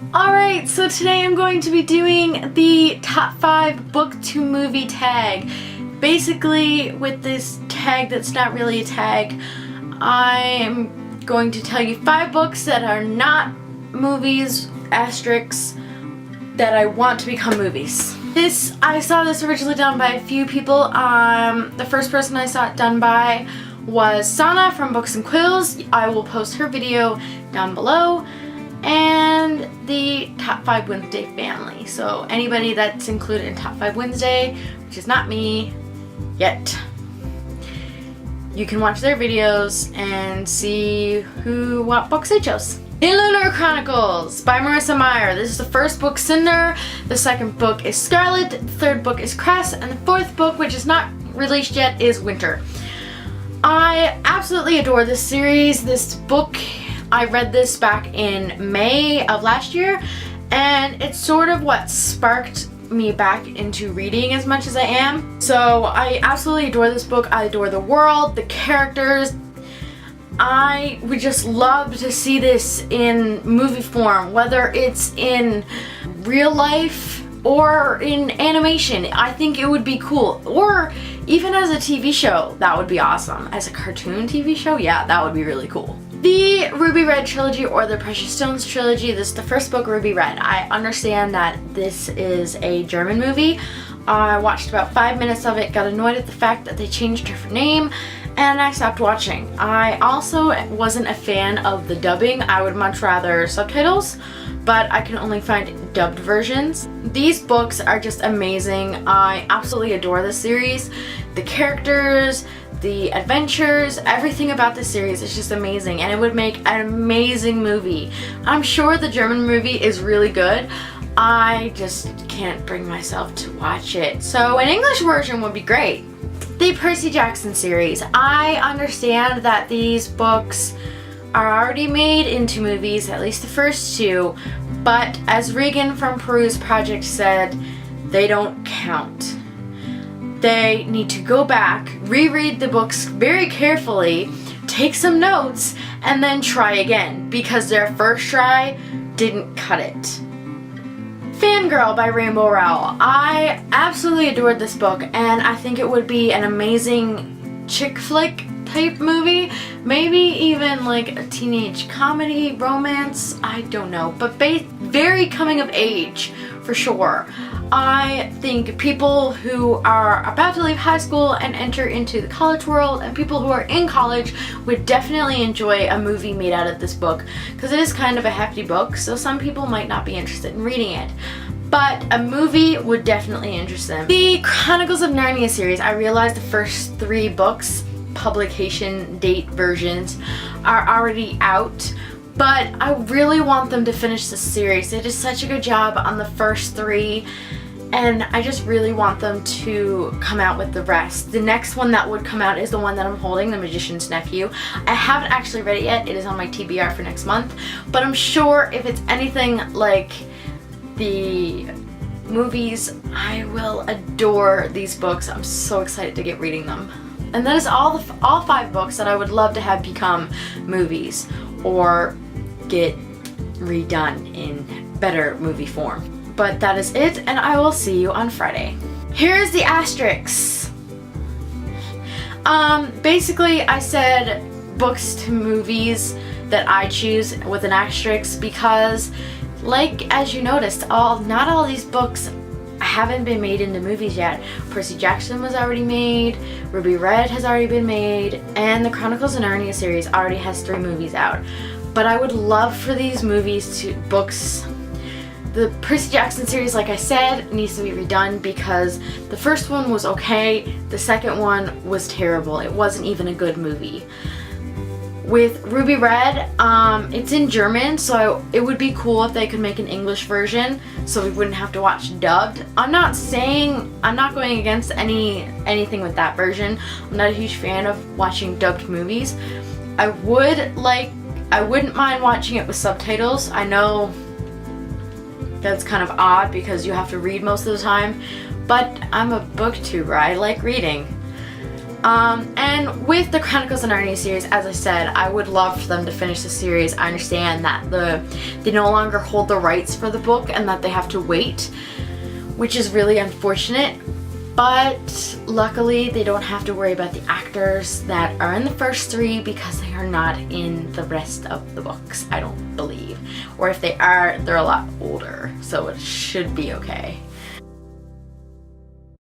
Alright, so today I'm going to be doing the top 5 book to movie tag. Basically, with this tag that's not really a tag, I'm going to tell you 5 books that are not movies, asterisks, that I want to become movies. I saw this originally done by a few people. The first person I saw it done by was Sana from Books and Quills. I will post her video down below. And the Top 5 Wednesday family. So anybody that's included in Top 5 Wednesday, which is not me yet, you can watch their videos and see what books they chose. The Lunar Chronicles by Marissa Meyer. This is the first book, Cinder. The second book is Scarlet. The third book is Cress. And the fourth book, which is not released yet, is Winter. I absolutely adore this series. This book, I read this back in May of last year, and it's sort of what sparked me back into reading as much as I am. So I absolutely adore this book. I adore the world, the characters. I would just love to see this in movie form, whether it's in real life or in animation. I think it would be cool. Or even as a TV show, that would be awesome. As a cartoon TV show, yeah, that would be really cool. The Ruby Red trilogy, or the Precious Stones trilogy. This is the first book, Ruby Red. I understand that this is a German movie. I watched about 5 minutes of it, got annoyed at the fact that they changed her name, and I stopped watching. I also wasn't a fan of the dubbing. I would much rather subtitles, but I can only find dubbed versions. These books are just amazing. I absolutely adore this series. The characters, the adventures, everything about this series is just amazing, and it would make an amazing movie. I'm sure the German movie is really good. I just can't bring myself to watch it. So an English version would be great. The Percy Jackson series. I understand that these books are already made into movies, at least the first 2, but as Regan from Peru's Project said, they don't count. They need to go back, reread the books very carefully, take some notes, and then try again, because their first try didn't cut it. Fangirl by Rowell. I absolutely adored this book, and I think it would be an amazing chick flick type movie, maybe even like a teenage comedy, romance, I don't know, but very coming of age for sure. I think people who are about to leave high school and enter into the college world, and people who are in college, would definitely enjoy a movie made out of this book, because it is kind of a hefty book, so some people might not be interested in reading it. But a movie would definitely interest them. The Chronicles of Narnia series. I realized the first 3 books, publication date versions, are already out, but I really want them to finish this series. They did such a good job on the first 3, and I just really want them to come out with the rest. The next one that would come out is the one that I'm holding, The Magician's Nephew. I haven't actually read it yet. It is on my TBR for next month, but I'm sure if it's anything like the movies, I will adore these books. I'm so excited to get reading them. And that is all 5 books that I would love to have become movies or get redone in better movie form. But that is it, and I will see you on Friday. Here's the asterisks. Basically, I said books to movies that I choose with an asterisk because, like, as you noticed, not all these books haven't been made into movies yet. Percy Jackson was already made, Ruby Red has already been made, and the Chronicles of Narnia series already has 3 movies out. But I would love for these books. The Percy Jackson series, like I said, needs to be redone because the first one was okay, the second one was terrible. It wasn't even a good movie. With Ruby Red, it's in German, so it would be cool if they could make an English version so we wouldn't have to watch dubbed. I'm not going against anything with that version. I'm not a huge fan of watching dubbed movies. I wouldn't mind watching it with subtitles. I know that's kind of odd because you have to read most of the time, but I'm a booktuber. I like reading. And with the Chronicles of Narnia series, as I said, I would love for them to finish the series. I understand that they no longer hold the rights for the book and that they have to wait, which is really unfortunate. But luckily, they don't have to worry about the actors that are in the first 3 because they are not in the rest of the books, I don't believe. Or if they are, they're a lot older, so it should be okay.